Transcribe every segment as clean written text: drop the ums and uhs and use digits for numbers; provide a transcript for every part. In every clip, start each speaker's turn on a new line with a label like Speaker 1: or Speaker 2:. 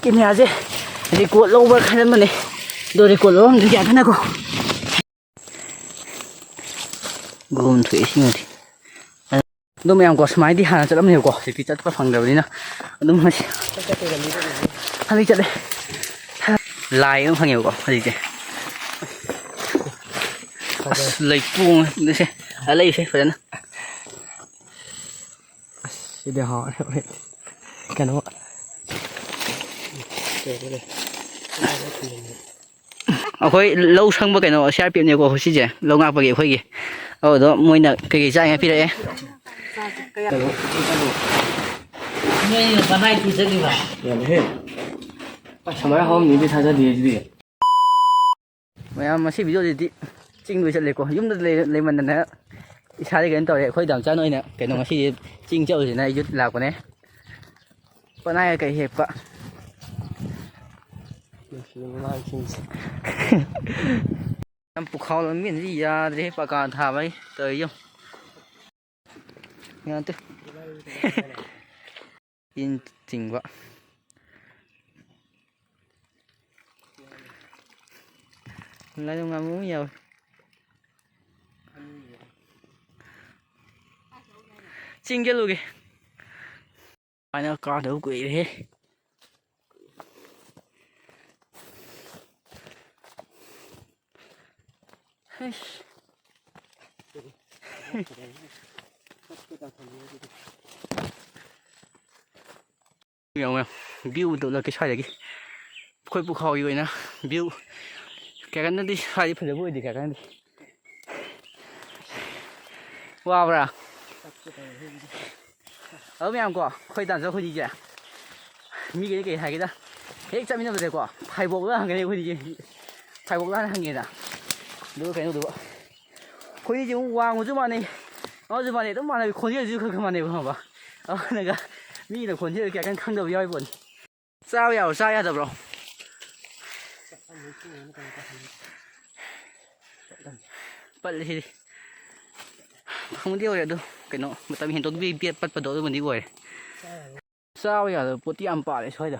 Speaker 1: ꯀꯦꯃꯦꯔꯥꯁꯦ record ꯂꯧꯕ ꯈꯜꯂꯝꯕꯅꯦ ꯑꯗꯣ ꯔꯦꯀꯣꯔꯠ ꯂꯧꯔꯝꯗ꯭ꯔꯤ ꯌꯥꯗꯅꯀꯣ ꯒꯨꯝ ꯊꯣꯛꯑꯦ ꯁꯤꯃꯗꯤ ꯑꯗꯣ ꯃꯌꯥꯝꯀꯣ ꯁꯨꯃꯥꯏꯅꯗꯤ ꯍꯥꯟꯅ ꯆꯠꯂꯝꯅꯦꯕꯀꯣ ꯍꯧꯖꯤꯛꯇꯤ ꯆꯠꯄ ꯐꯪꯗꯕꯅꯤꯅ ꯑꯗꯨꯝ ꯍꯧꯖꯤꯛ ꯆꯠꯂꯦ ꯂꯥꯏ ꯑꯃ ꯐꯪꯉꯦꯕꯀꯣ ꯍꯧꯖꯤꯛꯁꯦ ꯑꯁ ꯂꯩꯄꯨꯡꯁꯦ ꯂꯩꯁꯦ ꯐꯖꯅ
Speaker 2: ꯁꯤꯗꯤ ꯍꯥꯎꯔꯦ ꯀꯩꯅꯣ
Speaker 1: ꯑꯩꯈꯣꯏ ꯂꯧ ꯁꯪꯕ ꯀꯩꯅꯣ CRPFꯅꯦꯀꯣ ꯁꯤꯁꯦ ꯂꯧ ꯉꯥꯛꯄꯒꯤ ꯑꯩꯈꯣꯏꯒꯤ ꯑꯗꯨꯗꯣ ꯃꯣꯏꯅ ꯀꯩꯀꯩ ꯆꯥꯅꯤꯡꯉꯥꯏ ꯄꯤꯔꯛꯑꯦ ꯃꯌꯥꯝ ꯃꯁꯤ ꯚꯤꯗꯤꯑꯣꯁꯤꯗꯤ ꯆꯤꯡꯗ ꯆꯠꯂꯦꯀꯣ ꯌꯨꯝꯗ ꯂꯩꯃꯟꯗꯅ ꯏꯁꯥꯗꯤ ꯀꯩꯅꯣ ꯇꯧꯔꯦ ꯑꯩꯈꯣꯏ ꯗꯥꯝꯆꯥꯅ ꯑꯣꯏꯅ ꯀꯩꯅꯣ ꯉꯁꯤꯗꯤ ꯆꯤꯡ ꯆꯠꯂꯨꯁꯤꯅ ꯑꯩꯁꯨ ꯂꯥꯛꯄꯅꯦ ꯄꯅꯥꯏ ꯀꯩ ꯍꯦꯛꯄ ꯌꯥꯝ ꯄꯨꯈꯥꯎ ꯂꯝꯕꯤꯁꯤ ꯌꯥꯗ꯭ꯔꯦ ꯄꯀꯥ ꯊꯥꯕꯩ ꯇꯧꯔꯤ ꯌꯥꯗꯦ ꯏꯟ ꯆꯤꯡꯕ ꯂꯥꯏꯅꯨꯡ ꯉꯥꯃꯨ ꯑꯃ ꯌꯥꯎꯋꯦ ꯆꯤꯡ ꯆꯠꯂꯨꯒꯦ ꯑꯩꯅ ꯀꯥꯗꯕ ꯀꯨꯏꯔꯦꯍꯦ ꯚ꯭ꯌꯨ ꯎꯠꯂꯛꯀꯦ ꯁ꯭ꯋꯥꯏꯗꯒꯤ ꯑꯩꯈꯣꯏ ꯄꯨꯈꯥꯎꯒꯤ ꯑꯣꯏꯅ ꯚ꯭ꯌꯨ ꯀꯌꯥꯀꯟꯅꯗꯤ ꯁ꯭ꯋꯥꯏꯗꯤ ꯐꯖꯕ ꯑꯣꯏꯗꯦ ꯀꯌꯥꯀꯟꯅꯗꯤ ꯋꯥꯕ꯭ꯔꯥ ꯑꯗꯨ ꯃꯌꯥꯝꯀꯣ ꯑꯩꯈꯣꯏ ꯗꯥꯟꯁꯔ ꯑꯩꯈꯣꯏꯗꯤꯁꯦ ꯃꯤꯒꯩꯗꯤ ꯀꯩ ꯍꯥꯏꯒꯦꯗ ꯍꯦꯛ ꯆꯠꯃꯤꯟꯅꯕꯗꯀꯣ ꯐꯥꯏꯕꯣꯛꯂ ꯍꯪꯒꯅꯤ ꯑꯩꯈꯣꯏꯗꯤ ꯐꯥꯏꯕꯣꯛꯂꯥꯅ ꯍꯪꯉꯦꯗ ꯑꯗꯨꯒ ꯀꯩꯅꯣꯗꯨꯕ ꯑꯩꯈꯣꯏꯗꯤ ꯑꯃꯨꯛ ꯋꯥꯡꯕꯁꯨ ꯃꯥꯟꯅꯩ ꯑꯃꯁꯨ ꯃꯥꯟꯅꯩ ꯑꯗꯨꯝ ꯃꯥꯟꯅꯩ ꯈꯣꯟꯖꯦꯜꯁꯨ ꯈꯔ ꯃꯥꯟꯅꯩꯕ ꯈꯪꯉꯕ ꯑꯗꯨꯅꯒ ꯃꯤꯒꯤꯅ ꯈꯣꯟꯖꯦꯜ ꯀꯌꯥ ꯀꯟꯅ ꯈꯪꯗꯕ ꯌꯥꯎꯔꯤ ꯄꯣꯠꯅꯤ ꯆꯥꯕ ꯌꯥꯕ꯭ꯔꯣ ꯆꯥ ꯌꯥꯗꯕ꯭ꯔꯣ ꯄꯠꯂꯦ ꯁꯤꯗꯤ ꯐꯪꯕꯗꯤ ꯑꯣꯏꯔꯦ ꯑꯗꯨ ꯀꯩꯅꯣ ꯃꯇꯝ ꯍꯦꯟꯗꯣꯛꯄꯤ ꯕꯦꯠ ꯄꯠꯄꯗꯣ ꯑꯗꯨꯃꯗꯤ ꯑꯣꯏꯔꯦ ꯆꯥꯕ ꯌꯥꯗꯕ ꯄꯣꯠꯇꯤ ꯌꯥꯝ ꯄꯥꯜꯂꯦ ꯁ꯭ꯋꯥꯏꯗ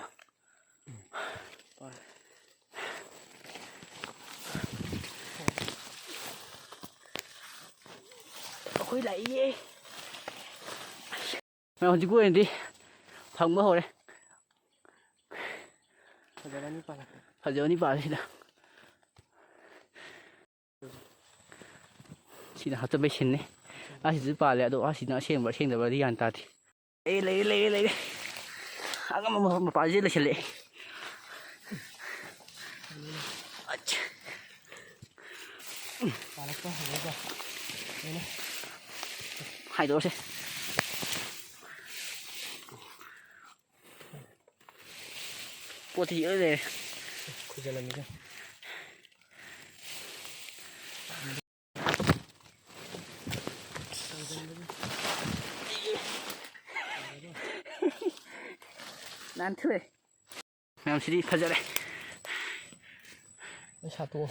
Speaker 1: ꯑꯩꯈꯣꯏ ꯂꯥꯛꯏꯌꯦ ꯍꯧꯖꯤꯛꯀꯤ ꯑꯣꯏꯅꯗꯤ ꯐꯪꯕ ꯍꯧꯔꯦ ꯐꯖꯕꯅꯤ ꯄꯥꯜꯂꯦ ꯁꯤꯅ ꯍꯥꯞꯆꯟꯕꯩ ꯁꯤꯟꯅꯤ ꯑꯁꯤꯁꯨ ꯄꯥꯜꯂꯦ ꯑꯗꯣ ꯑꯁꯤꯅ ꯑꯁꯦꯡꯕ꯭ꯔꯥ ꯑꯁꯦꯡꯗꯕ꯭ꯔꯗꯤ ꯒ꯭ꯌꯥꯟ ꯇꯥꯗꯦ ꯂꯩꯔꯦ ꯑꯉꯝꯕ ꯃꯄꯥꯁꯤꯗ ꯂꯩꯁꯜꯂꯛꯑꯦ ꯍꯥꯏꯗꯣꯛꯑꯁꯦ ꯄꯣꯠꯇꯤ ꯂꯩꯔꯦ ꯅꯥꯟꯊꯨꯔꯦ ꯃꯌꯥꯝꯁꯤꯗꯤ ꯐꯖꯔꯦ
Speaker 2: ꯁꯥꯇꯣ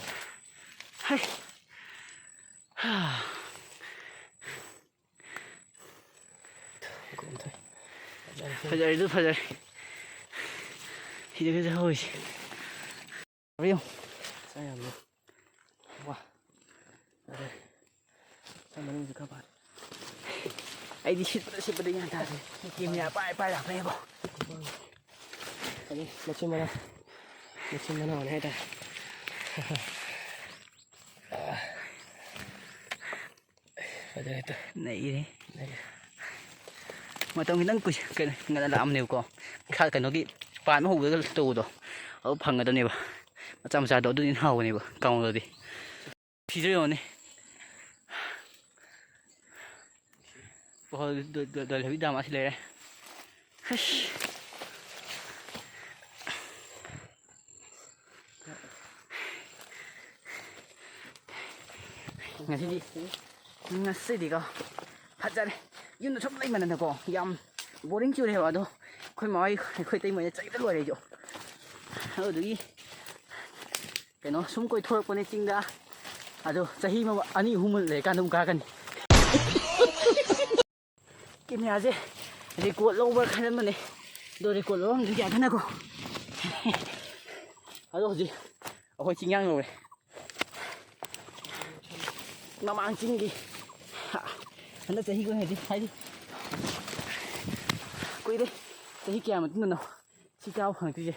Speaker 1: ꯐꯖꯔꯦ ꯐꯖꯔꯦ ꯁꯤꯗꯒ ꯍꯧꯔꯤꯁꯦ ꯑꯩꯗꯤ ꯁꯤꯠꯄꯗ ꯒ꯭ꯌꯥꯟ ꯇꯥꯗꯦ ꯀꯦꯃꯦꯔꯥ ꯄꯥꯏ ꯂꯥꯛꯄꯅꯦꯀꯣ
Speaker 2: ꯃꯆꯤꯟ ꯃꯅꯥꯎꯅꯤ ꯍꯥꯏꯇꯥꯔꯦ
Speaker 1: ꯅꯩꯔꯦ ꯃꯇꯝ ꯈꯤꯇꯪ ꯉꯟꯅ ꯂꯥꯛꯑꯝꯅꯦꯕꯀꯣ ꯀꯩꯅꯣꯒꯤ ꯄꯥꯟꯕ ꯍꯧꯕꯗꯒ ꯇꯧꯕꯗꯣ ꯑꯗꯨ ꯐꯪꯒꯗꯕꯅꯦꯕ ꯃꯆꯥꯗꯣ ꯑꯗꯨꯗꯤ ꯍꯥꯎꯕꯅꯦꯕ ꯀꯥꯎꯅꯗꯤ ꯐꯤꯖꯔ ꯌꯦꯡꯉꯣꯅꯦ ꯍꯧꯖꯤꯛ ꯗꯥꯝ ꯑꯁꯤ ꯂꯩꯔꯦ ꯉꯁꯤꯗꯤꯀꯣ ꯐꯖꯔꯦ ꯌꯨꯝꯗ ꯁꯨꯝ ꯂꯩꯃꯟꯗꯅꯀꯣ ꯌꯥꯝ ꯕꯣꯔꯤꯡ ꯆꯨꯔꯦꯕ ꯑꯗꯣ ꯑꯩꯈꯣꯏ ꯃꯥ ꯑꯩꯈꯣꯏ ꯇꯩꯃꯣꯏꯅ ꯆꯩꯕꯗ ꯂꯣꯏꯔꯦ ꯑꯩꯁꯨ ꯑꯗꯨꯗꯨꯒꯤ ꯀꯩꯅꯣ ꯁꯨꯝ ꯀꯣꯏꯊꯣꯔꯛꯄꯅꯦ ꯆꯤꯡꯗ ꯑꯗꯣ ꯆꯍꯤ 2-3 ꯂꯩꯔꯀꯥꯟꯗ ꯑꯃꯨꯛ ꯀꯥꯔꯛꯀꯅꯤ ꯀꯦꯃꯦꯔꯥꯁꯦ ꯔꯦꯀꯣꯔꯠ ꯂꯧꯕ ꯈꯜꯂꯝꯕꯅꯦ ꯑꯗꯣ ꯔꯦꯀꯣꯔꯠ ꯂꯧꯔꯝꯗ꯭ꯔꯤ ꯌꯥꯗꯅꯀꯣ ꯑꯗꯣ ꯍꯧꯖꯤꯛ ꯑꯩꯈꯣꯏ ꯆꯤꯡꯌꯥꯡ ꯌꯧꯔꯦ ꯃꯃꯥꯡ ꯆꯤꯡꯒꯤ ꯍꯟꯗꯛ ꯆꯍꯤꯒꯤ ꯑꯣꯏꯅꯗꯤ ꯍꯥꯏꯗꯤ ꯀꯨꯏꯔꯦ ꯆꯍꯤ ꯀꯌꯥ ꯃꯇꯨꯡꯗꯅꯣ ꯁꯤ ꯆꯥꯕ ꯐꯪꯉꯛꯇ꯭ꯔꯤꯁꯦ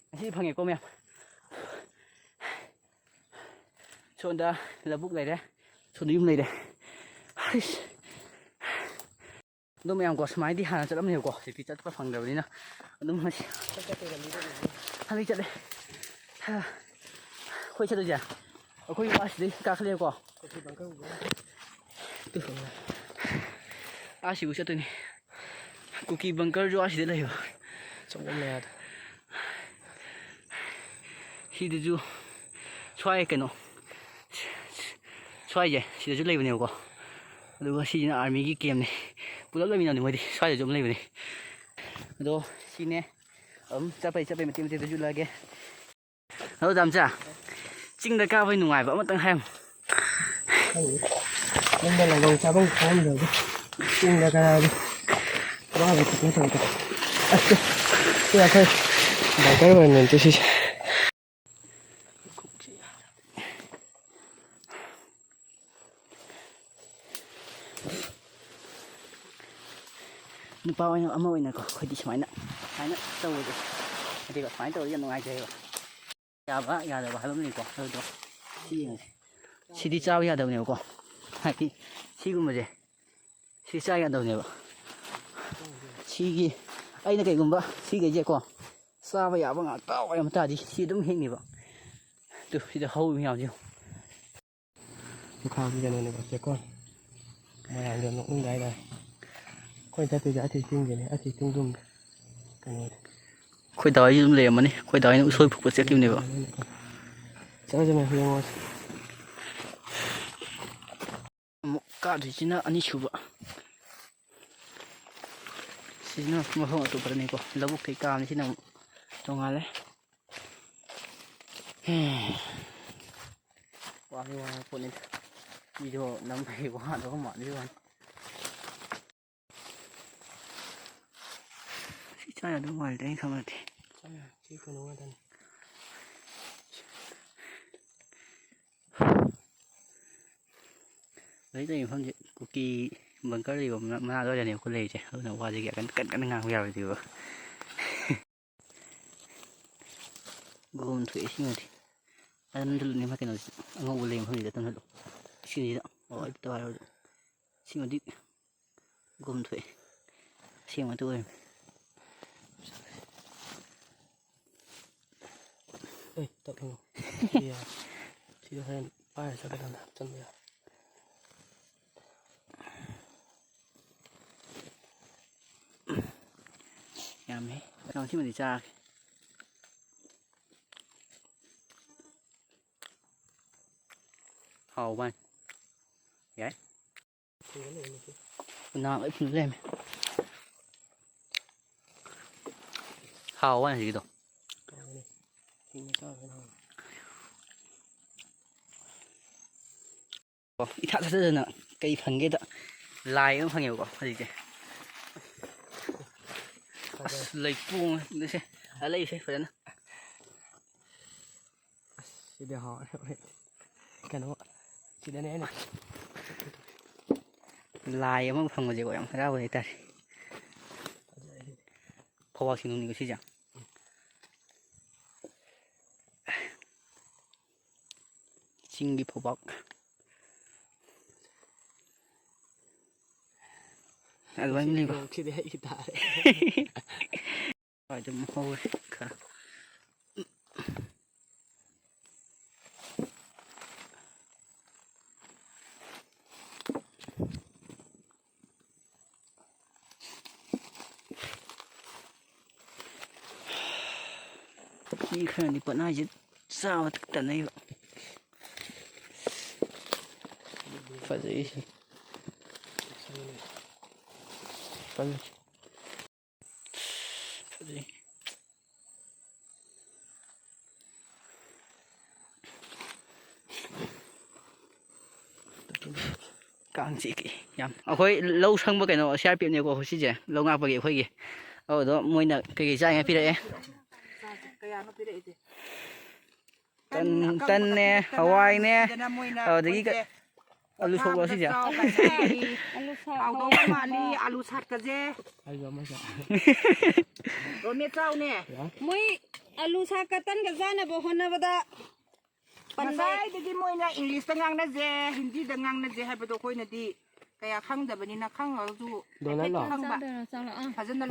Speaker 1: ꯉꯁꯤꯗꯤ ꯐꯪꯉꯦꯀꯣ ꯃꯌꯥꯝ ꯁꯣꯝꯗ ꯂꯧꯕꯨꯛ ꯂꯩꯔꯦ ꯁꯣꯝꯗ ꯌꯨꯝ ꯂꯩꯔꯦ ꯑꯗꯣ ꯃꯌꯥꯝꯀꯣ ꯁꯨꯃꯥꯏꯅꯗꯤ ꯍꯥꯟꯅ ꯆꯠꯂꯝꯅꯦꯕꯀꯣ ꯍꯧꯖꯤꯛꯇꯤ ꯆꯠꯄ ꯐꯪꯗꯕꯅꯤ나 ꯑꯗꯨꯝ ꯉꯁꯤ ꯍꯟꯗꯛ ꯆꯠꯂꯦ ꯑꯩꯈꯣꯏ ꯆꯠꯇꯣꯏꯁꯦ ꯑꯩꯈꯣꯏ ꯋꯥꯁꯤꯗꯩ ꯀꯥꯈꯠꯂꯦꯀꯣ ꯑꯁꯤꯕꯨ ꯆꯠꯇꯣꯏꯅꯤ ꯀꯨꯀꯤ ꯕꯪꯀꯔꯁꯨ ꯑꯁꯤꯗ ꯂꯩꯕ ꯁꯤꯗꯁꯨ ꯁ꯭ꯋꯥꯏ ꯀꯩꯅꯣ ꯁ꯭ꯋꯥꯏꯁꯦ ꯁꯤꯗꯁꯨ ꯂꯩꯕꯅꯦꯕꯀꯣ ꯑꯗꯨꯒ ꯁꯤꯁꯤꯅ ꯑꯥꯔꯃꯤꯒꯤ ꯀꯦꯝꯅꯤ ꯄꯨꯂꯞ ꯂꯩꯃꯤꯟꯅꯕꯅꯤ ꯃꯣꯏꯗꯤ ꯁ꯭ꯋꯥꯏꯗꯁꯨ ꯑꯗꯨꯝ ꯂꯩꯕꯅꯤ ꯑꯗꯣ ꯁꯤꯅꯦ ꯑꯗꯨꯝ ꯆꯠꯄꯩ ꯃꯇꯦꯛ ꯃꯇꯦꯛꯇꯁꯨ ꯎꯠꯂꯛꯑꯒꯦ ꯑꯗꯣ ꯗꯥꯝꯆꯥ ꯆꯤꯡꯗ ꯀꯥꯕꯩ ꯅꯨꯡꯉꯥꯏꯕ ꯑꯃꯇꯪ ꯍꯥꯏꯌꯨ
Speaker 2: ꯌꯨꯝꯗ ꯂꯪꯒꯣꯡ ꯆꯥꯐꯝ ꯈꯪꯗꯕꯗꯤ ꯆꯤꯡꯗ ꯀꯥꯔꯗꯤ ꯋꯥꯕ ꯈꯤꯇꯪ ꯇꯧꯗꯦ ꯑꯁ ꯁꯤ ꯑꯩꯈꯣꯏ ꯕꯥꯏꯀꯔ ꯑꯣꯏꯅ ꯁꯤꯁꯦ
Speaker 1: ꯅꯨꯄꯥ ꯑꯣꯏꯅ ꯑꯃ ꯑꯣꯏꯅꯀꯣ ꯑꯩꯈꯣꯏꯗꯤ ꯁꯨꯃꯥꯏꯅ ꯇꯧꯕꯁꯦ ꯑꯗꯨꯒ ꯁꯨꯃꯥꯏꯅ ꯇꯧꯔꯗꯤ ꯌꯥꯝ ꯅꯨꯡꯉꯥꯏꯖꯩꯕ ꯌꯥꯕ ꯌꯥꯗꯕ ꯍꯥꯏꯕ ꯑꯃ ꯂꯩꯀꯣ ꯑꯗꯨꯗꯣ ꯁꯤ ꯌꯦꯡꯉꯁꯤ ꯁꯤꯗꯤ ꯆꯥꯕ ꯌꯥꯗꯕꯅꯦꯕꯀꯣ ꯍꯥꯏꯗꯤ ꯁꯤꯒꯨꯝꯕꯁꯦ ꯁꯤ ꯆꯥ ꯌꯥꯗꯕꯅꯦꯕ ꯁꯤꯒꯤ ꯑꯩꯅ ꯀꯩꯒꯨꯝꯕ ꯁꯤꯈꯩꯁꯦꯀꯣ ꯆꯥꯕ ꯌꯥꯕ ꯉꯥꯛꯇ ꯑꯣꯏꯔꯝ ꯇꯥꯔꯗꯤ ꯁꯤ ꯑꯗꯨꯝ ꯍꯦꯛꯅꯦꯕ ꯑꯗꯨ ꯁꯤꯗ ꯍꯧꯔꯤꯕ ꯃꯌꯥꯝꯁꯦ
Speaker 2: ꯂꯨꯈꯥꯒꯤ ꯀꯩꯅꯣꯅꯦꯕ ꯆꯦꯀꯣꯟ ꯃꯌꯥꯝꯗꯣ ꯅꯣꯛꯅꯤꯡꯕ ꯍꯥꯏꯇꯥꯔꯦ ꯑꯩꯈꯣꯏ ꯆꯠꯇꯣꯏꯁꯦ ꯑꯁꯤ ꯆꯤꯡꯁꯤꯅꯦ ꯑꯁꯤ ꯆꯤꯡꯗꯨꯝ ꯀꯩꯅꯣꯗꯤ
Speaker 1: ꯑꯩꯈꯣꯏ ꯗꯥꯍꯣꯏꯁꯨ ꯑꯗꯨꯝ ꯂꯩꯔꯝꯃꯅꯤ ꯑꯩꯈꯣꯏ ꯗꯥꯍꯣꯏꯅ ꯎꯁꯣꯏ ꯐꯨꯛꯄ ꯆꯠꯈꯤꯕꯅꯦꯕ
Speaker 2: ꯆꯠꯂꯁꯤ ꯌꯦꯡꯉꯣꯁꯤ
Speaker 1: ꯑꯃꯨꯛ ꯀꯥꯗꯣꯏꯁꯤꯅ ꯑꯅꯤꯁꯨꯕ ꯁꯤꯁꯤꯅ ꯃꯐꯝ ꯑꯇꯣꯞꯄꯗꯅꯤꯀꯣ ꯂꯧꯕꯨꯛꯇꯩ ꯀꯥꯕꯅꯤ ꯁꯤꯅ ꯑꯃꯨꯛ ꯇꯣꯡꯉꯥꯜꯂꯦ ꯋꯥꯕ ꯄꯣꯠꯅꯤꯗ ꯃꯤꯗꯣ ꯅꯝꯕꯒꯤ ꯋꯥꯗꯕ ꯃꯥꯟꯕꯒꯤ ꯋꯥꯅꯤ ꯁꯤ ꯆꯥ ꯌꯥꯗꯧ ꯃꯥꯜꯂꯦ ꯑꯩꯅ ꯈꯪꯕꯗꯤ
Speaker 2: ꯁꯤ ꯀꯩꯅꯣ ꯉꯥꯛꯇꯅꯤ
Speaker 1: ꯂꯩ ꯃꯐꯝꯁꯦ ꯀꯨꯀꯤ ꯕꯪꯀꯔ ꯂꯩꯕ ꯃꯅꯥꯛ ꯑꯗꯨꯋꯥꯏꯗꯅꯦ ꯑꯩꯈꯣꯏ ꯂꯩꯔꯤꯁꯦ ꯑꯗꯨꯅ ꯋꯥꯁꯦ ꯀꯟꯅ ꯉꯥꯡꯕ ꯌꯥꯔꯣꯏꯗꯣꯏꯕ ꯒꯣꯝ ꯊꯣꯛꯑꯦ ꯁꯤꯃꯗꯤ ꯇꯝꯊꯜꯂꯨꯅꯦ ꯃꯥ ꯀꯩꯅꯣꯁꯤ ꯑꯉꯧꯕ ꯂꯩ ꯃꯐꯝꯁꯤꯗ ꯇꯝꯊꯜꯂꯨ ꯁꯤꯁꯤꯗ ꯑꯗꯨ ꯍꯥꯏꯔꯣ ꯁꯤꯃꯗꯤ ꯒꯣꯝ ꯊꯣꯛꯑꯦ ꯑꯁꯦꯡꯕꯇ ꯑꯣꯏꯔꯝꯃꯤ
Speaker 2: ꯇꯠꯂꯣ ꯁꯤꯗ ꯍꯣꯔꯦꯟ ꯄꯥꯏꯔ ꯆꯠꯀꯗꯕꯅꯦ ꯍꯥꯞꯆꯟꯕ ꯌꯥꯏ
Speaker 1: ꯌꯥꯝꯃꯦ ꯀꯩꯅꯣ ꯁꯤꯃꯗꯤ ꯆꯥꯔꯒꯦ ꯍꯥꯎꯕ ꯌꯥꯏ ꯎꯅꯥ ꯂꯣꯏ ꯐꯨꯜ ꯂꯩꯔꯝꯃꯦ ꯍꯥꯎꯕ ꯍꯧꯖꯤꯛꯀꯤꯗꯣ ꯏꯊꯥ ꯊꯥꯖꯗꯅ ꯀꯩ ꯐꯪꯒꯦꯗ ꯂꯥꯏ ꯑꯃ ꯐꯪꯉꯦꯕꯀꯣ ꯍꯧꯖꯤꯛꯁꯦ ꯑꯁ ꯂꯩꯄꯣꯡꯁꯦ ꯂꯩꯁꯦ ꯐꯖꯅ
Speaker 2: ꯁꯤꯗꯤ ꯍꯥꯎꯔꯦ ꯀꯩꯅꯣ ꯁꯤꯗꯅꯦ ꯑꯩꯅ
Speaker 1: ꯂꯥꯏ ꯑꯃ ꯐꯪꯕꯁꯦꯀꯣ ꯌꯥꯝ ꯍꯔꯥꯎꯕ ꯍꯥꯏꯇꯥꯔꯦ ꯐꯧꯕꯥꯛ ꯁꯤꯡꯅꯨꯡꯅꯤꯀꯣ ꯁꯤꯁꯦ ꯆꯤꯡꯒꯤ ꯐꯧꯕꯥꯛ ꯑꯗꯨꯃꯥꯏꯅ ꯂꯩꯕ
Speaker 2: ꯁꯤꯗꯤ ꯑꯩ ꯇꯥꯔꯦ
Speaker 1: ꯑꯗꯨꯝ ꯍꯧꯔꯦ ꯈꯔ ꯃꯤ ꯈꯔꯗꯤ ꯄꯠꯅꯥꯏꯁꯦ ꯆꯥꯕ ꯇꯟꯅꯩꯕ ꯐꯖꯩꯁꯤ ꯐꯖꯩ ꯀꯥꯡ ꯆꯤꯛꯏ ꯌꯥꯝ ꯑꯩꯈꯣꯏ ꯂꯧ ꯁꯪꯕ ꯀꯩꯅꯣ CRPFꯅꯦꯀꯣ ꯁꯤꯁꯦ ꯂꯧ ꯉꯥꯛꯄꯒꯤ ꯑꯩꯈꯣꯏꯒꯤ ꯑꯗꯨꯗꯣ ꯃꯣꯏꯅ ꯀꯩꯀꯩ ꯆꯥꯅꯤꯡꯉꯥꯏ ꯄꯤꯔꯛꯑꯦ
Speaker 3: ꯀꯌꯥꯅꯣ ꯄꯤꯔꯛꯏꯁꯦ
Speaker 1: ꯇꯟꯅꯦ ꯍꯋꯥꯏꯅꯦ ꯑꯗꯨꯗꯒꯤ ꯑꯂꯨ ꯁꯣꯛꯂꯣ ꯁꯤꯁꯦ
Speaker 3: ꯍꯥꯎꯗꯧ ꯃꯥꯜꯂꯤ ꯑꯂꯨ ꯁꯥꯠꯀꯁꯦ ꯔꯣꯃꯦ ꯆꯥꯎꯅꯦ
Speaker 4: ꯃꯣꯏ ꯑꯂꯨ ꯁꯥꯛꯀ ꯇꯟꯒ ꯆꯥꯅꯕ ꯍꯣꯠꯅꯕꯗ
Speaker 3: ꯉꯁꯥꯏꯗꯒꯤ ꯃꯣꯏꯅ ꯏꯪꯂꯤꯁꯇ ꯉꯥꯡꯅꯁꯦ ꯍꯤꯟꯗꯤꯗ ꯉꯥꯡꯅꯁꯦ ꯍꯥꯏꯕꯗꯣ ꯑꯩꯈꯣꯏꯅꯗꯤ ꯀꯌꯥ ꯈꯪꯗꯕꯅꯤꯅ ꯈꯪꯉꯒꯁꯨ ꯈꯪꯕ ꯐꯖꯅ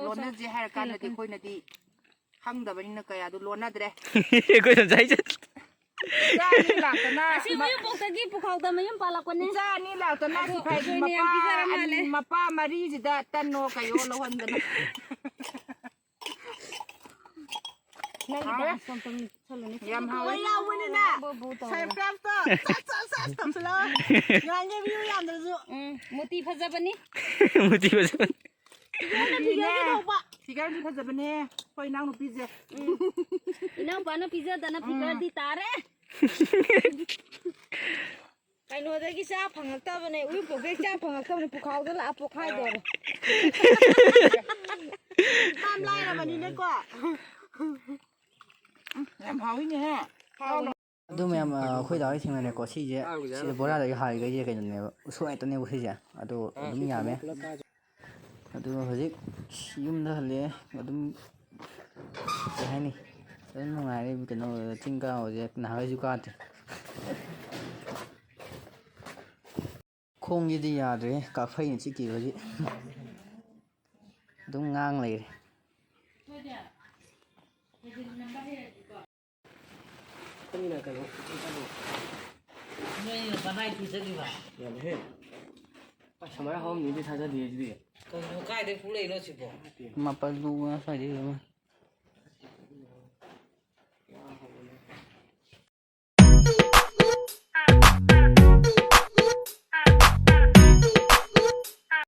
Speaker 3: ꯂꯣꯟꯅꯁꯦ ꯍꯥꯏꯔ ꯀꯥꯟꯗꯗꯤ ꯑꯩꯈꯣꯏꯅꯗꯤ ꯈꯪꯗꯕꯅꯤꯅ ꯀꯌꯥꯗꯨ ꯂꯣꯟꯅꯗ꯭ꯔꯦ
Speaker 1: ꯑꯩꯈꯣꯏ ꯆꯥꯏꯁꯦ
Speaker 3: ꯏꯆꯥ ꯑꯅꯤ ꯂꯥꯛꯇꯅ
Speaker 4: ꯑꯁꯤ ꯃꯌꯨꯝꯄꯣꯛꯇꯒꯤ ꯄꯨꯈꯥꯎꯗ ꯃꯌꯨꯝ ꯄꯥꯜꯂꯛꯄꯅꯦ
Speaker 3: ꯏꯆꯥ ꯑꯅꯤ ꯂꯥꯛꯇꯅ ꯁꯤꯐꯥꯏꯒꯤ ꯃꯄꯥ ꯃꯔꯤꯁꯤꯗ ꯇꯟꯅꯣ ꯀꯩꯌꯣ ꯂꯧꯍꯟꯗꯅ ꯌꯥꯝ ꯍꯥꯎꯋꯦ
Speaker 4: ꯌꯥꯎꯕꯅꯤꯅ ꯃꯨꯇꯤ ꯐꯖꯕꯅꯤ
Speaker 1: ꯃꯨꯇꯤ ꯐꯖꯕꯅꯤ
Speaker 3: ꯐꯤꯒꯔꯗꯤ ꯐꯖꯕꯅꯦ ꯑꯩꯈꯣꯏ ꯏꯅꯥꯎ ꯅꯨꯄꯤꯁꯦ
Speaker 4: ꯏꯅꯥꯎꯄꯥꯅ ꯄꯤꯖꯗꯅ ꯐꯤꯒꯔꯗꯤ ꯇꯥꯔꯦ ꯀꯩꯅꯣꯗꯒꯤ ꯆꯥ ꯐꯪꯉꯛꯇꯕꯅꯦ ꯎꯌꯨꯡꯄꯣꯛꯇꯒꯤ ꯆꯥ ꯐꯪꯉꯛꯇꯕꯅꯦ ꯄꯨꯈꯥꯎꯗ ꯂꯥꯛꯑ ꯄꯣꯛꯈꯥꯏꯗꯧꯔꯦ ꯌꯥꯝ ꯂꯥꯏꯔꯕꯅꯤꯅꯦꯀꯣ
Speaker 3: ꯌꯥꯝ ꯍꯥꯎꯋꯤꯅꯦꯍꯦ
Speaker 1: ꯑꯗꯨ ꯃꯌꯥꯝ ꯑꯩꯈꯣꯏ ꯗꯥꯍꯣꯏ ꯊꯦꯡꯅꯔꯦꯀꯣ ꯁꯤꯁꯦ ꯁꯤꯗ ꯕꯣꯔꯥꯗꯒꯤ ꯍꯥꯏꯔꯤꯈꯩꯁꯦ ꯀꯩꯅꯣꯅꯦꯕ ꯎꯁꯣꯏ ꯉꯥꯛꯇꯅꯦꯕ ꯁꯤꯁꯦ ꯑꯗꯣ ꯑꯗꯨꯝ ꯌꯥꯝꯃꯦ ꯑꯗꯨꯒ ꯍꯧꯖꯤꯛ ꯌꯨꯝꯗ ꯍꯜꯂꯛꯑꯦ ꯑꯗꯨꯝ ꯀꯩ ꯍꯥꯏꯅꯤ ꯑꯗꯨꯝ ꯅꯨꯡꯉꯥꯏꯔꯦ ꯀꯩꯅꯣ ꯆꯤꯡ ꯀꯥꯕꯁꯦ ꯅꯍꯥꯟꯈꯩꯁꯨ ꯀꯥꯗꯦ ꯈꯣꯡꯁꯤꯗꯤ ꯌꯥꯗ꯭ꯔꯦ ꯀꯥꯐꯩꯅ ꯆꯤꯛꯈꯤꯕ ꯍꯧꯖꯤꯛ ꯑꯗꯨꯝ ꯉꯥꯡ ꯂꯩꯔꯦ
Speaker 5: ꯁꯃꯥꯏꯅ ꯍꯧꯔꯝꯅꯤꯗꯤ ꯊꯥꯖꯗꯦ ꯑꯗꯨꯗꯤ
Speaker 1: ꯃꯥꯄꯜ ꯂꯨ ꯁ꯭ꯋꯥꯏꯗꯩ